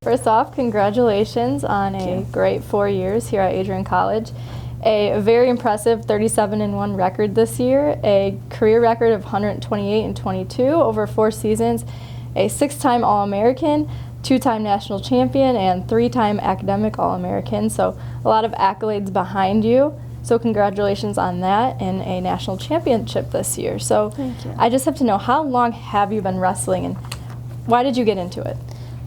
First off, congratulations on a great 4 years here at Adrian College. A very impressive 37-1 record this year, a career record of 128-22 over 4 seasons, a 6-time All-American, 2-time national champion, and 3-time academic All-American. So a lot of accolades behind you. So congratulations on that and a national championship this year. So Thank you. I just have to know, how long have you been wrestling and why did you get into it?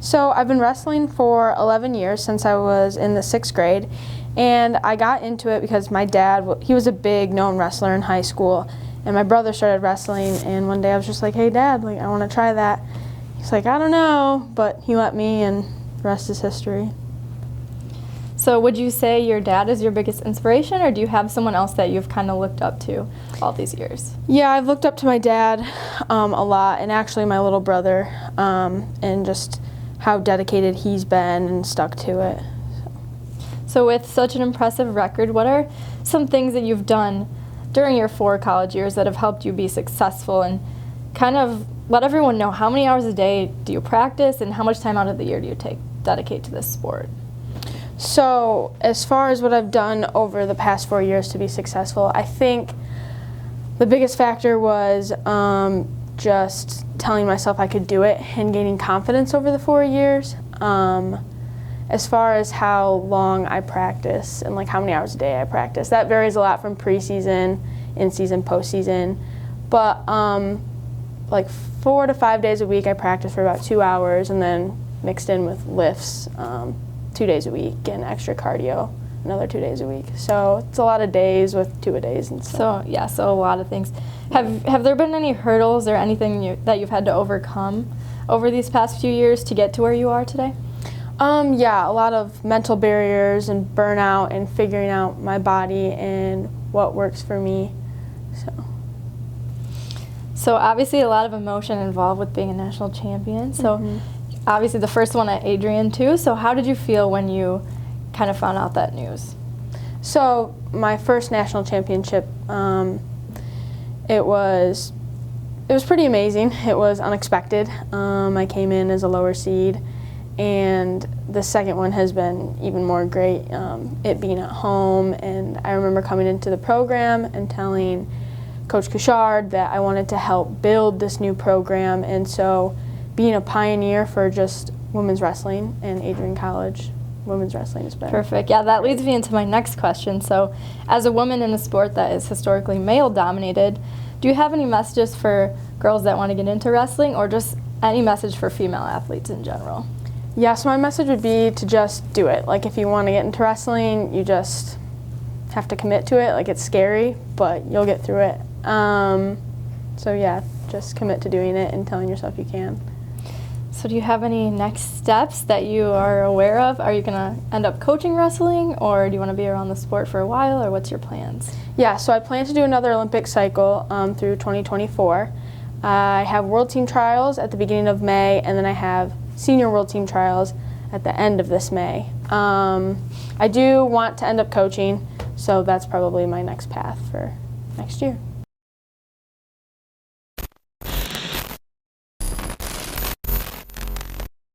So I've been wrestling for 11 years since I was in the 6th grade, and I got into it because my dad, he was a big known wrestler in high school, and my brother started wrestling, and one day I was just like, hey Dad, I want to try that. He's like, I don't know, but he let me, and the rest is history. So would you say your dad is your biggest inspiration, or do you have someone else that you've kind of looked up to all these years? Yeah, I've looked up to my dad a lot, and actually my little brother, and just how dedicated he's been and stuck to it. So with such an impressive record, what are some things that you've done during your 4 college years that have helped you be successful, and kind of let everyone know, how many hours a day do you practice and how much time out of the year do you dedicate to this sport? So as far as what I've done over the past 4 years to be successful, I think the biggest factor was just telling myself I could do it and gaining confidence over the 4 years. As far as how long I practice and how many hours a day I practice, that varies a lot from preseason, in-season, postseason. But 4 to 5 days a week I practice for about 2 hours, and then mixed in with lifts 2 days a week, and extra cardio another 2 days a week. So it's a lot of days with 2-a-days and stuff. So a lot of things. Have there been any hurdles or anything that you've had to overcome over these past few years to get to where you are today? Yeah, a lot of mental barriers and burnout and figuring out my body and what works for me. So obviously a lot of emotion involved with being a national champion. So obviously the first one at Adrian too. So how did you feel when you kind of found out that news? So my first national championship, it was pretty amazing. It was unexpected. I came in as a lower seed, and the second one has been even more great, it being at home. And I remember coming into the program and telling Coach Couchard that I wanted to help build this new program, and so being a pioneer for just women's wrestling and Adrian College women's wrestling has been perfect. Yeah, that leads me into my next question. So as a woman in a sport that is historically male dominated, do you have any messages for girls that want to get into wrestling, or just any message for female athletes in general? Yeah, so my message would be to just do it. If you want to get into wrestling, you just have to commit to it. It's scary, but you'll get through it. So yeah, just commit to doing it and telling yourself you can. So do you have any next steps that you are aware of? Are you going to end up coaching wrestling, or do you want to be around the sport for a while, or what's your plans? Yeah, so I plan to do another Olympic cycle through 2024. I have World Team Trials at the beginning of May, and then I have Senior World Team Trials at the end of this May. I do want to end up coaching, so that's probably my next path for next year.